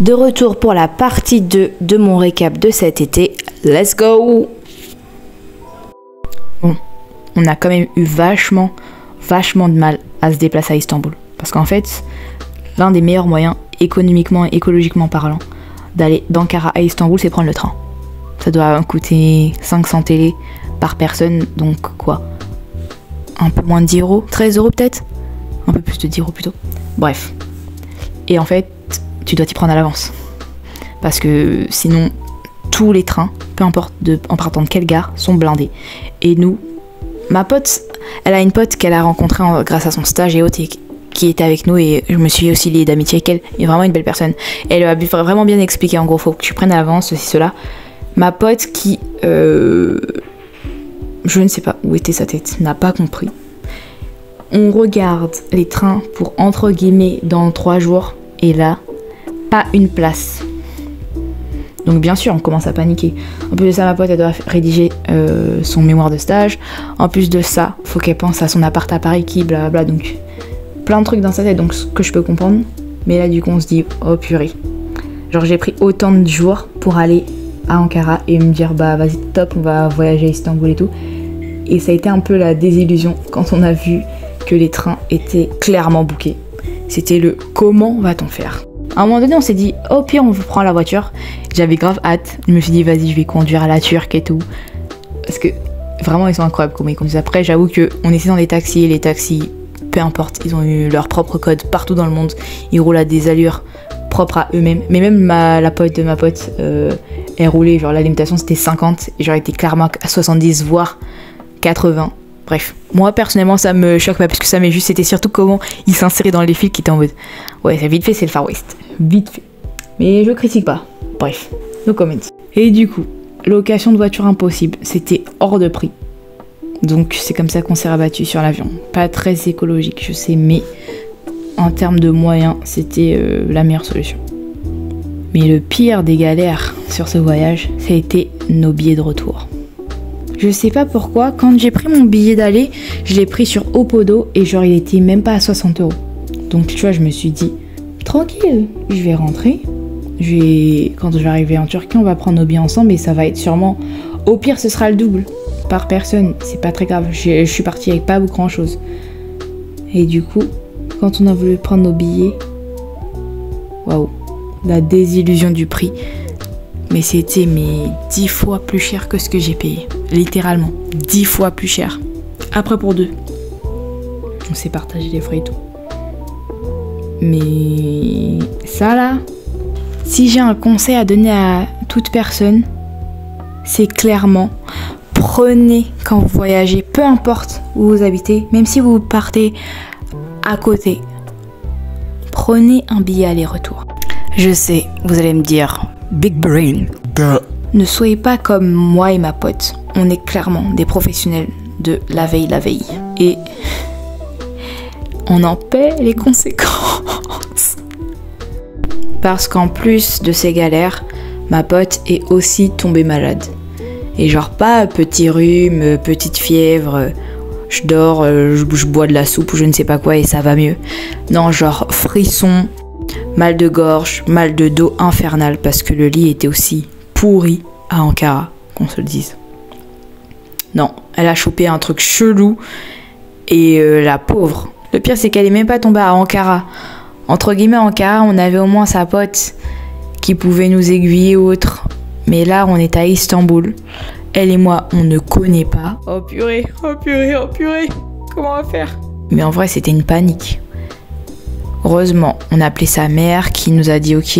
De retour pour la partie 2 de mon récap de cet été. Let's go! Bon, on a quand même eu vachement de mal à se déplacer à Istanbul. Parce qu'en fait, l'un des meilleurs moyens, économiquement et écologiquement parlant, d'aller d'Ankara à Istanbul, c'est prendre le train. Ça doit coûter 500 télé par personne, donc quoi? Un peu moins de 10 euros, 13 euros peut-être? Un peu plus de 10 euros plutôt. Bref. Et en fait, tu dois t'y prendre à l'avance. Parce que sinon, tous les trains, peu importe en partant de quelle gare, sont blindés. Et nous, ma pote, elle a une pote qu'elle a rencontrée grâce à son stage et autres, qui était avec nous, et je me suis aussi liée d'amitié avec elle. Elle est vraiment une belle personne. Elle a vraiment bien expliqué, en gros, faut que tu prennes à l'avance, ceci, cela. Ma pote qui, je ne sais pas où était sa tête, n'a pas compris. On regarde les trains pour, entre guillemets, dans 3 jours, et là, pas une place. Donc bien sûr, on commence à paniquer. En plus de ça, ma pote, elle doit rédiger son mémoire de stage. En plus de ça, faut qu'elle pense à son appart à Paris qui, blablabla. Donc plein de trucs dans sa tête, donc ce que je peux comprendre. Mais là, du coup, on se dit, oh purée. Genre, j'ai pris autant de jours pour aller à Ankara et me dire, bah vas-y, top, on va voyager à Istanbul et tout. Et ça a été un peu la désillusion quand on a vu que les trains étaient clairement bookés. C'était le comment va-t-on faire? À un moment donné, on s'est dit, oh pire, on prend la voiture. J'avais grave hâte. Je me suis dit, vas-y, je vais conduire à la Turque et tout. Parce que vraiment, ils sont incroyables comment ils conduisent. Après, j'avoue qu'on était dans les taxis, et les taxis, peu importe, ils ont eu leur propre code partout dans le monde. Ils roulent à des allures propres à eux-mêmes. Mais même la pote de ma pote, elle roulait, genre la limitation c'était 50, et genre était clairement à 70, voire 80. Bref, moi personnellement ça me choque pas plus que ça, mais juste c'était surtout comment ils s'inséraient dans les fils qui étaient en mode ouais, c'est vite fait, c'est le Far West, vite fait. Mais je critique pas, bref, no comment. Et du coup, location de voiture impossible, c'était hors de prix. Donc c'est comme ça qu'on s'est rabattu sur l'avion. Pas très écologique, je sais, mais en termes de moyens, c'était la meilleure solution. Mais le pire des galères sur ce voyage, ça a été nos billets de retour. Je sais pas pourquoi, quand j'ai pris mon billet d'aller, je l'ai pris sur Opodo et genre il était même pas à 60 euros. Donc tu vois, je me suis dit, tranquille, je vais rentrer. Quand je vais arriver en Turquie, on va prendre nos billets ensemble et ça va être sûrement, au pire ce sera le double par personne, c'est pas très grave. Je suis partie avec pas grand chose. Et du coup, quand on a voulu prendre nos billets, waouh, la désillusion du prix. Mais c'était 10 fois plus cher que ce que j'ai payé. Littéralement, 10 fois plus cher. Après pour 2. On s'est partagé les frais et tout. Mais ça là, si j'ai un conseil à donner à toute personne, c'est clairement, prenez quand vous voyagez, peu importe où vous habitez, même si vous partez à côté, prenez un billet aller-retour. Je sais, vous allez me dire, big brain. Ne soyez pas comme moi et ma pote. On est clairement des professionnels de la veille. Et on en paie les conséquences. Parce qu'en plus de ces galères, ma pote est aussi tombée malade. Et genre pas petit rhume, petite fièvre, je dors, je bois de la soupe ou je ne sais pas quoi et ça va mieux. Non, genre frisson, mal de gorge, mal de dos infernal parce que le lit était aussi pourri à Ankara, qu'on se le dise. Non, elle a chopé un truc chelou et la pauvre. Le pire c'est qu'elle est même pas tombée à Ankara. Entre guillemets Ankara, on avait au moins sa pote qui pouvait nous aiguiller ou autre. Mais là on est à Istanbul. Elle et moi on ne connaît pas. Oh purée, comment on va faire? Mais en vrai c'était une panique. Heureusement, on a appelé sa mère qui nous a dit ok,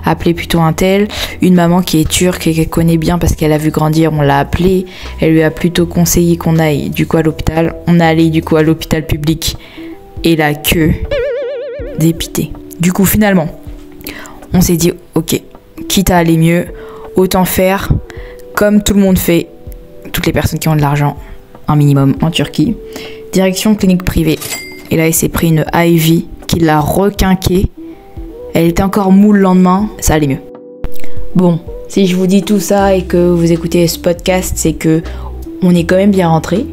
appelez plutôt un tel. Une maman qui est turque et qu'elle connaît bien parce qu'elle a vu grandir, on l'a appelée. Elle lui a plutôt conseillé qu'on aille du coup à l'hôpital. On est allé du coup à l'hôpital public et la queue dépitée. Du coup finalement, on s'est dit ok, quitte à aller mieux, autant faire comme tout le monde fait, toutes les personnes qui ont de l'argent, un minimum en Turquie. Direction clinique privée. Et là il s'est pris une IV qui l'a requinquée. Elle était encore moule le lendemain, ça allait mieux. Bon, si je vous dis tout ça et que vous écoutez ce podcast, c'est que on est quand même bien rentré.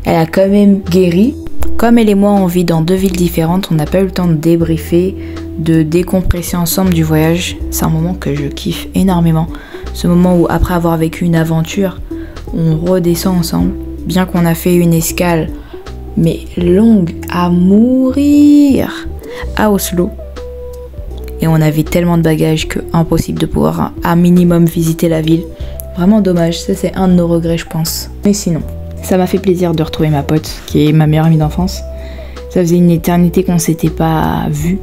Elle a quand même guéri. Comme elle et moi on vit dans 2 villes différentes, on n'a pas eu le temps de débriefer, de décompresser ensemble du voyage. C'est un moment que je kiffe énormément. Ce moment où après avoir vécu une aventure, on redescend ensemble. Bien qu'on a fait une escale, mais longue à mourir, à Oslo. Et on avait tellement de bagages que impossible de pouvoir un minimum visiter la ville. Vraiment dommage, ça c'est un de nos regrets je pense. Mais sinon, ça m'a fait plaisir de retrouver ma pote, qui est ma meilleure amie d'enfance. Ça faisait une éternité qu'on s'était pas vus,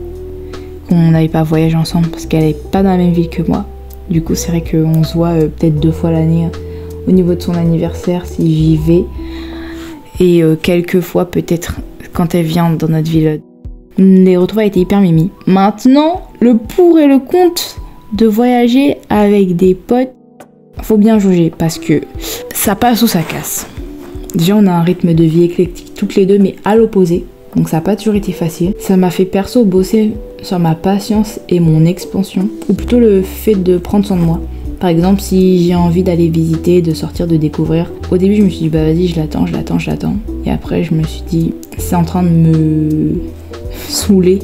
qu'on n'avait pas voyagé ensemble, parce qu'elle est pas dans la même ville que moi. Du coup c'est vrai qu'on se voit peut-être 2 fois l'année au niveau de son anniversaire si j'y vais. Et quelques fois peut-être quand elle vient dans notre ville. Les retrouvailles étaient hyper mimi. Maintenant, le pour et le contre de voyager avec des potes, faut bien jauger parce que ça passe ou ça casse. Déjà, on a un rythme de vie éclectique toutes les deux, mais à l'opposé. Donc ça n'a pas toujours été facile. Ça m'a fait perso bosser sur ma patience et mon expansion, ou plutôt le fait de prendre soin de moi. Par exemple, si j'ai envie d'aller visiter, de sortir, de découvrir, au début je me suis dit bah vas-y, je l'attends. Et après je me suis dit c'est en train de me saouler.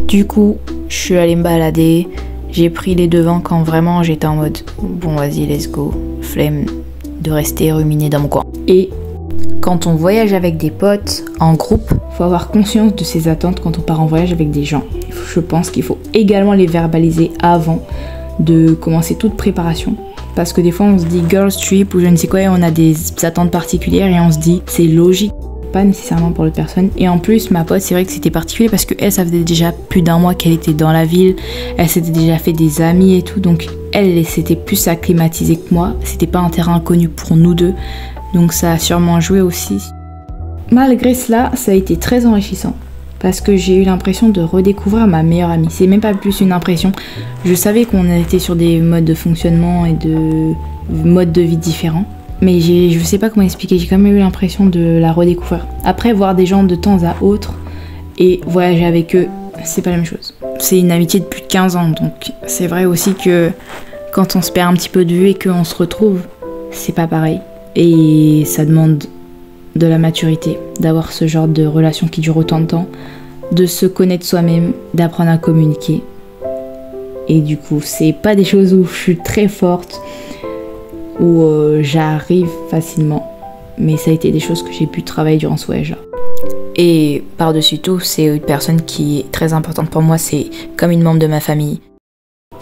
Du coup, je suis allée me balader, j'ai pris les devants quand vraiment j'étais en mode bon vas-y, let's go, flemme de rester ruminer dans mon coin. Et quand on voyage avec des potes en groupe, faut avoir conscience de ses attentes quand on part en voyage avec des gens. Je pense qu'il faut également les verbaliser avant de commencer toute préparation. Parce que des fois on se dit girls trip ou je ne sais quoi et on a des attentes particulières et on se dit c'est logique. Pas nécessairement pour l'autre personne. Et en plus, ma pote, c'est vrai que c'était particulier parce que elle, ça faisait déjà plus d'1 mois qu'elle était dans la ville. Elle s'était déjà fait des amis et tout. Donc, elle s'était plus acclimatisée que moi. C'était pas un terrain inconnu pour nous deux. Donc, ça a sûrement joué aussi. Malgré cela, ça a été très enrichissant. Parce que j'ai eu l'impression de redécouvrir ma meilleure amie. C'est même pas plus une impression. Je savais qu'on était sur des modes de fonctionnement et de modes de vie différents. Mais je sais pas comment expliquer, j'ai quand même eu l'impression de la redécouvrir. Après, voir des gens de temps à autre et voyager avec eux, c'est pas la même chose. C'est une amitié de plus de 15 ans, donc c'est vrai aussi que quand on se perd un petit peu de vue et qu'on se retrouve, c'est pas pareil. Et ça demande de la maturité, d'avoir ce genre de relation qui dure autant de temps, de se connaître soi-même, d'apprendre à communiquer. Et du coup, c'est pas des choses où je suis très forte, où j'arrive facilement, mais ça a été des choses que j'ai pu travailler durant ce voyage-là. Et par-dessus tout, c'est une personne qui est très importante pour moi, c'est comme une membre de ma famille.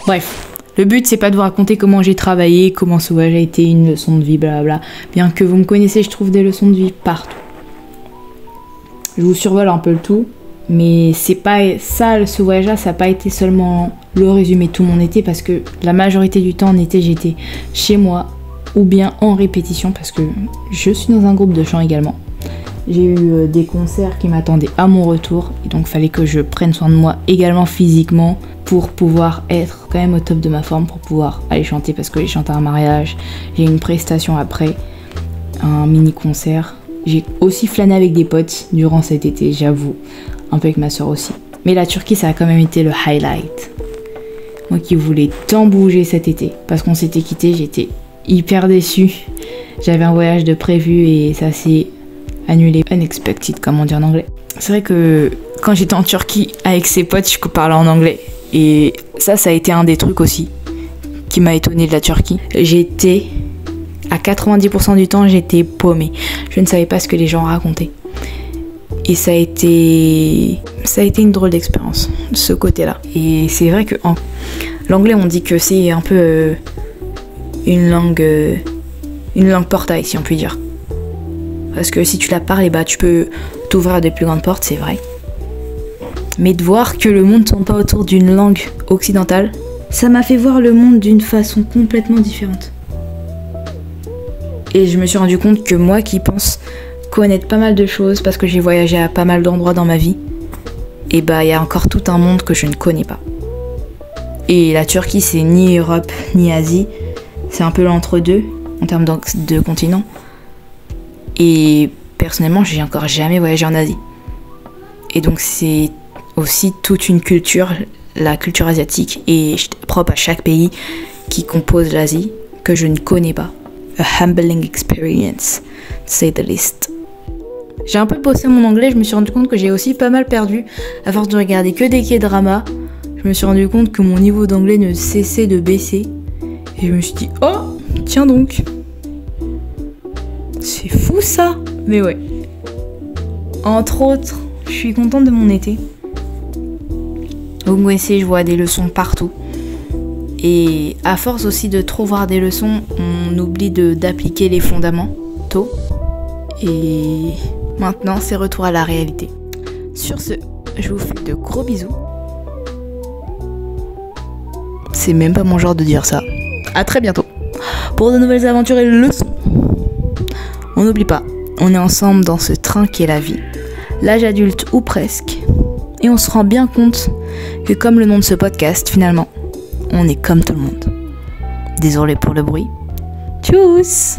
Bref, le but c'est pas de vous raconter comment j'ai travaillé, comment ce voyage a été une leçon de vie, blablabla. Bien que vous me connaissez, je trouve des leçons de vie partout. Je vous survole un peu le tout, mais c'est pas ça, ce voyage-là, ça n'a pas été seulement le résumé de tout mon été, parce que la majorité du temps en été, j'étais chez moi, ou bien en répétition parce que je suis dans un groupe de chant également. J'ai eu des concerts qui m'attendaient à mon retour et donc fallait que je prenne soin de moi également physiquement pour pouvoir être quand même au top de ma forme, pour pouvoir aller chanter parce que j'ai chanté à un mariage, j'ai une prestation après, un mini concert. J'ai aussi flâné avec des potes durant cet été, j'avoue, un peu avec ma soeur aussi. Mais la Turquie, ça a quand même été le highlight. Moi qui voulais tant bouger cet été parce qu'on s'était quitté, j'étais hyper déçue. J'avais un voyage de prévu et ça s'est annulé. Unexpected, comme on dit en anglais. C'est vrai que quand j'étais en Turquie avec ses potes, je parlais en anglais. Et ça a été un des trucs aussi qui m'a étonnée de la Turquie. J'étais, à 90% du temps, j'étais paumée. Je ne savais pas ce que les gens racontaient. Et ça a été une drôle d'expérience, de ce côté-là. Et c'est vrai que l'anglais, on dit que c'est un peu une langue portail, si on peut dire. Parce que si tu la parles, bah, tu peux t'ouvrir à des plus grandes portes, c'est vrai. Mais de voir que le monde ne tourne pas autour d'une langue occidentale, ça m'a fait voir le monde d'une façon complètement différente. Et je me suis rendu compte que moi qui pense connaître pas mal de choses, parce que j'ai voyagé à pas mal d'endroits dans ma vie, et bah il y a encore tout un monde que je ne connais pas. Et la Turquie, c'est ni Europe ni Asie, c'est un peu l'entre-deux en termes de continent. Et personnellement, j'ai encore jamais voyagé en Asie. Et donc c'est aussi toute une culture, la culture asiatique, et propre à chaque pays qui compose l'Asie, que je ne connais pas. A humbling experience, to say the least. J'ai un peu bossé mon anglais, je me suis rendu compte que j'ai aussi pas mal perdu à force de regarder que des K-dramas. Je je me suis rendu compte que mon niveau d'anglais ne cessait de baisser. Et je me suis dit, oh, tiens donc. C'est fou ça. Mais ouais. Entre autres, je suis contente de mon été. Au Mwessé, je vois des leçons partout. Et à force aussi de trop voir des leçons, on oublie d'appliquer les fondamentaux. Et maintenant, c'est retour à la réalité. Sur ce, je vous fais de gros bisous. C'est même pas mon genre de dire ça. À très bientôt pour de nouvelles aventures et leçons. On n'oublie pas, on est ensemble dans ce train qui est la vie. L'âge adulte ou presque. Et on se rend bien compte que comme le nom de ce podcast, finalement, on est comme tout le monde. Désolé pour le bruit. Tchuss!